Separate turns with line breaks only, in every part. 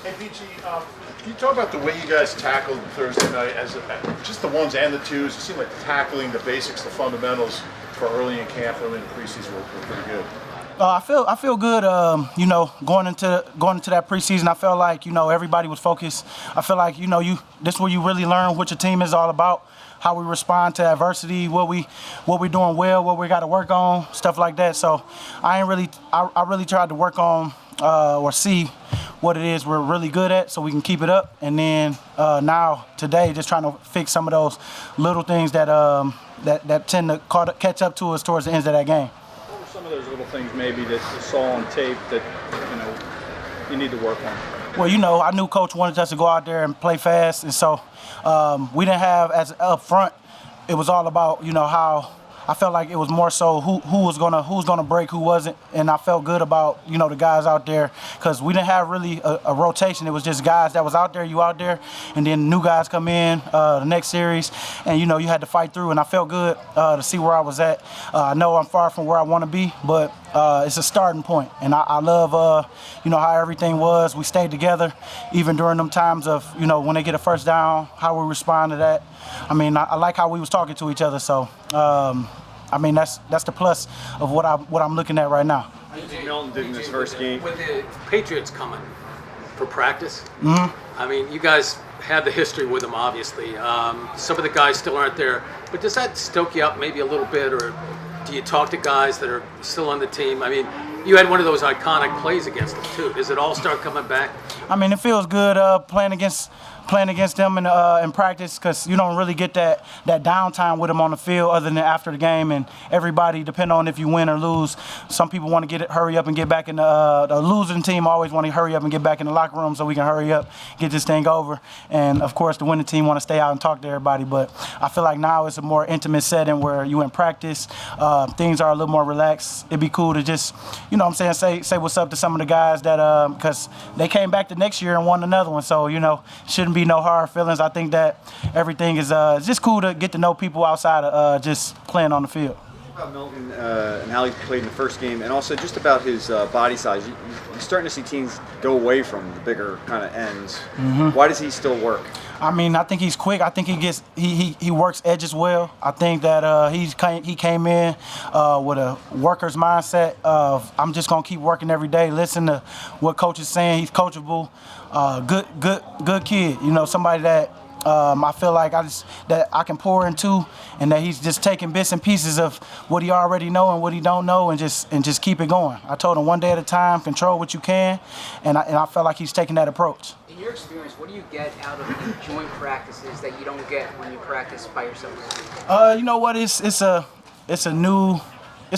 Hey, Peachy, can you talk about the way you guys tackled Thursday night, just the ones and the twos? It seemed like the tackling, the basics, the fundamentals for early in camp, early in the preseason were pretty good.
I feel good. Going into that preseason, I felt like everybody was focused. I feel like this is where you really learn what your team is all about, how we respond to adversity, what we're doing well, what we got to work on, stuff like that. So I really tried to work on or see what it is we're really good at, so we can keep it up. And then now today, just trying to fix some of those little things that tend to catch up to us towards the end of that game.
What were some of those little things maybe that you saw on tape that you need to work on?
Well, I knew Coach wanted us to go out there and play fast, and so we didn't have as up front. It was all about how I felt like it was more so who was gonna break, who wasn't, and I felt good about the guys out there because we didn't have really a rotation. It was just guys that was out there, and then new guys come in the next series, and you had to fight through. And I felt good to see where I was at. I know I'm far from where I want to be, but it's a starting point, and I love how everything was. We stayed together even during them times of when they get a first down, how we respond to that. I mean, I like how we was talking to each other. So that's the plus of what I'm looking at right now.
Milton did in this first game.
With the Patriots coming for practice,
Mm-hmm.
I mean, you guys have the history with them, obviously. Some of the guys still aren't there, but does that stoke you up maybe a little bit, or do you talk to guys that are still on the team? I mean, you had one of those iconic plays against them too. Does it all start coming back?
I mean, it feels good playing against them in practice because you don't really get that downtime with them on the field other than after the game. And everybody, depending on if you win or lose, some people want to hurry up and get back in the losing team always want to hurry up and get back in the locker room so we can hurry up, get this thing over. And of course, the winning team want to stay out and talk to everybody. But I feel like now it's a more intimate setting where you in practice, things are a little more relaxed. It'd be cool to just, say what's up to some of the guys that because they came back the next year and won another one. So shouldn't be no hard feelings. I think that everything is just cool to get to know people outside of just playing on the field.
About Milton and how he played in the first game, and also just about his body size. You're starting to see teams go away from the bigger kind of ends.
Mm-hmm.
Why does he still work?
I mean, I think he's quick. I think he works edges well. I think that he came in with a worker's mindset of I'm just gonna keep working every day. Listen to what coach is saying. He's coachable. Good kid. Somebody that I feel like that I can pour into, and that he's just taking bits and pieces of what he already know and what he don't know, and just keep it going. I told him one day at a time, control what you can, and I felt like he's taking that approach.
In your experience, what do you get out of the joint practices that you don't get when you practice by yourself?
You know what? It's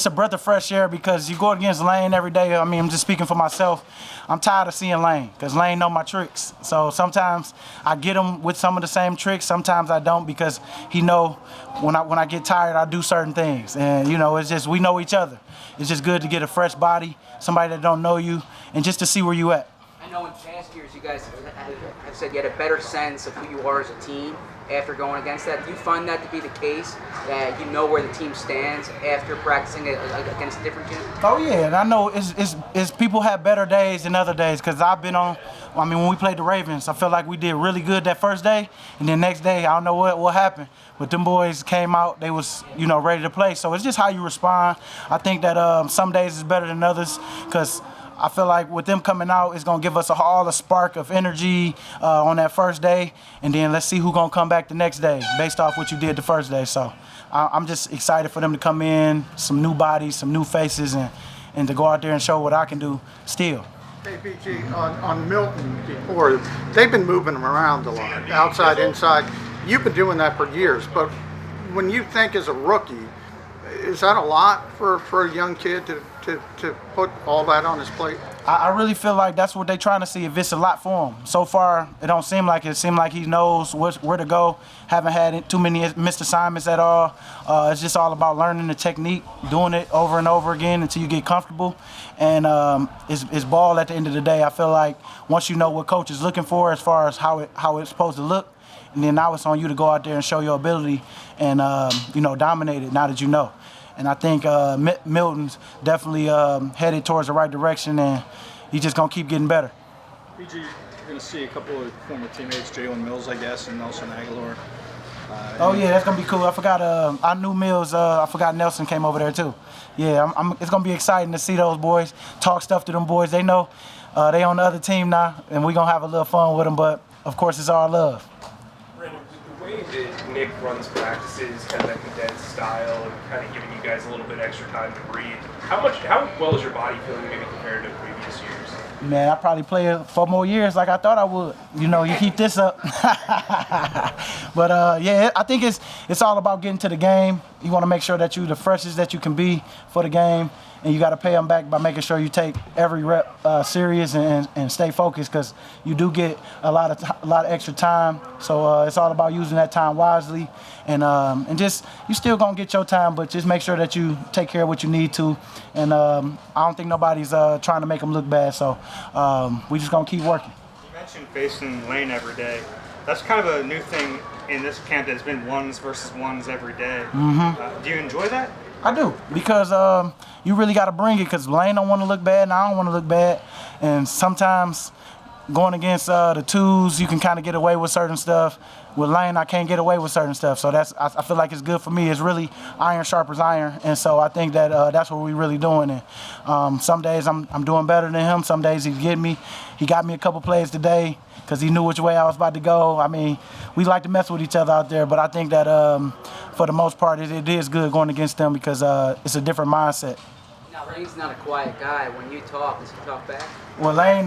a breath of fresh air because you go against Lane every day. I mean, I'm just speaking for myself. I'm tired of seeing Lane because Lane know my tricks. So sometimes I get him with some of the same tricks. Sometimes I don't because he know when I get tired, I do certain things. And it's just we know each other. It's just good to get a fresh body, somebody that don't know you, and just to see where you at.
I know in past years you guys have said you had a better sense of who you are as a team after going against that. Do you find that to be the case, that you know where the team stands after practicing against a different team?
Oh yeah, and I know it's people have better days than other days because when we played the Ravens, I felt like we did really good that first day, and then next day I don't know what happened, but them boys came out, they was ready to play. So it's just how you respond. I think that some days is better than others because I feel like with them coming out, it's going to give us all a spark of energy on that first day, and then let's see who's going to come back the next day based off what you did the first day. So I'm just excited for them to come in, some new bodies, some new faces, and to go out there and show what I can do still.
Hey, BG, on Milton before, they've been moving him around a lot, outside, inside. You've been doing that for years, but when you think as a rookie, is that a lot for a young kid to put all that on his plate?
I really feel like that's what they're trying to see, if it's a lot for him. So far, it don't seem like it. It seems like he knows where to go. Haven't had too many missed assignments at all. It's just all about learning the technique, doing it over and over again until you get comfortable. And it's ball at the end of the day. I feel like once you know what coach is looking for as far as how it's supposed to look, and then now it's on you to go out there and show your ability and dominate it now that you know. And I think Milton's definitely headed towards the right direction, and he's just going to keep getting better.
BG, you're going to see a couple of former teammates, Jalen Mills, I guess, and Nelson Aguilar.
Oh yeah, that's gonna be cool. I forgot. I knew Mills. I forgot Nelson came over there too. Yeah, it's gonna be exciting to see those boys. Talk stuff to them boys. They know they on the other team now, and we gonna have a little fun with them. But of course, it's all love.
Brandon, the way that Nick runs practices, kind of that condensed style, and kind of giving you guys a little bit extra time to breathe. How well is your body feeling maybe compared to previous years?
Man, I probably play it 4 more years like I thought I would. You know, you keep this up. But yeah, I think it's all about getting to the game. You want to make sure that you're the freshest that you can be for the game, and you got to pay them back by making sure you take every rep serious and stay focused, because you do get a lot of extra time. So it's all about using that time wisely, and just you still gonna get your time, but just make sure that you take care of what you need to. And I don't think nobody's trying to make them look bad. So we just gonna keep working.
You mentioned facing Lane every day. That's kind of a new thing in this camp. That's been ones versus ones every day. Do you enjoy that?
I do, because you really got to bring it, because Lane don't want to look bad and I don't want to look bad. And sometimes going against the twos, you can kind of get away with certain stuff. With Lane, I can't get away with certain stuff. So I feel like it's good for me. It's really iron sharpens iron. And so I think that that's what we're really doing. And some days I'm doing better than him. Some days he's getting me. He got me a couple plays today because he knew which way I was about to go. I mean, we like to mess with each other out there, but I think that for the most part, it is good going against them, because it's a different mindset.
Now, Lane's not a quiet guy. When you talk, does he talk back?
Well, Lane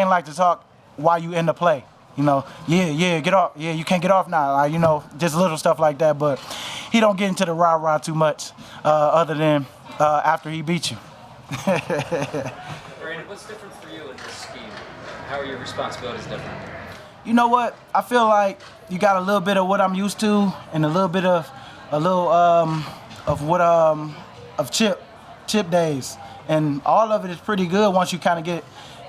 like to talk while you in the play. You know, yeah, get off. Yeah, you can't get off now. You know, just little stuff like that. But he don't get into the rah-rah too much, other than after he beat you.
Brandon, what's different for you in this scheme? How are your responsibilities different?
You know what? I feel like you got a little bit of what I'm used to, and a little bit of chip days, and all of it is pretty good once you kind of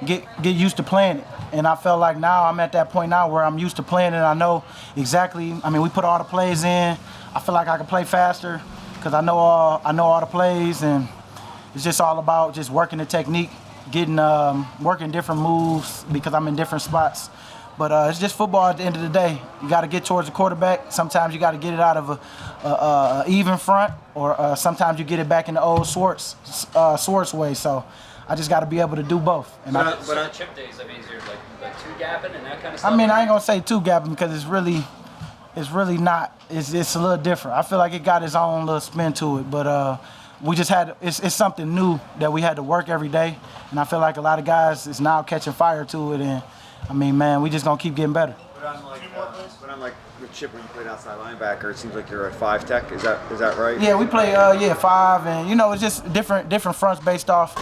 get used to playing it. And I felt like now I'm at that point now where I'm used to playing it. I know exactly. I mean, we put all the plays in. I feel like I can play faster because I know all the plays, and it's just all about just working the technique, working different moves because I'm in different spots. But it's just football at the end of the day. You got to get towards the quarterback. Sometimes you got to get it out of a even front, or sometimes you get it back in the old Swartz way. So I just got to be able to do both. And
but on chip days, I mean, is there like two gapping and that kind of stuff?
I mean, I ain't gonna say two gapping because it's really not. It's a little different. I feel like it got its own little spin to it, but we just had it's something new that we had to work every day, and I feel like a lot of guys is now catching fire to it. And I mean, man, we just gonna keep getting better.
But unlike with Chip when you played outside linebacker, it seems like you're at 5 tech. Is that right?
Yeah, we play 5, and you know, it's just different fronts based off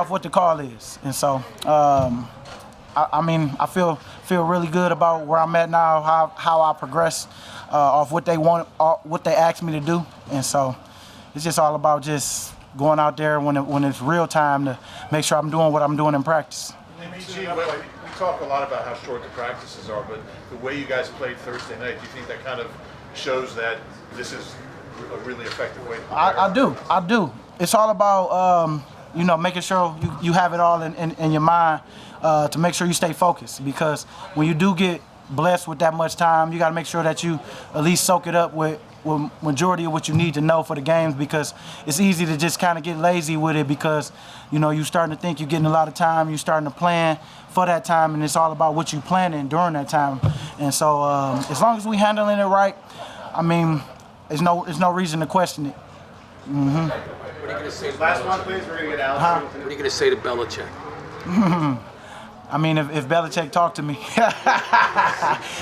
what the call is. And so I mean, I feel really good about where I'm at now, how I progress off what they want, what they asked me to do. And so it's just all about just going out there when it's real time to make sure I'm doing what I'm doing in practice.
BG, we talk a lot about how short the practices are, but the way you guys played Thursday night, do you think that kind of shows that this is a really effective way to prepare?
I do. It's all about making sure you have it all in your mind to make sure you stay focused, because when you do get blessed with that much time, you got to make sure that you at least soak it up with majority of what you need to know for the games, because it's easy to just kind of get lazy with it, because you're starting to think you're getting a lot of time, you're starting to plan for that time, and it's all about what you're planning during that time. And so as long as we handling it right, I mean, there's no reason to question it.
What are you going to say to
Last
Belichick?
one, please. We're gonna get Alex.
What are you going to say to Belichick?
I mean, if Belichick talked to me,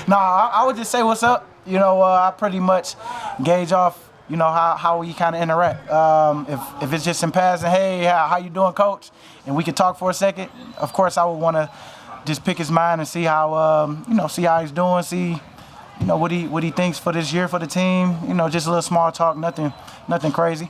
no, I would just say what's up. I pretty much gauge off, how we kind of interact. If it's just in passing, hey, how you doing, coach? And we could talk for a second. Of course, I would want to just pick his mind and see how, see how he's doing, see, what he thinks for this year for the team. Just a little small talk, nothing crazy.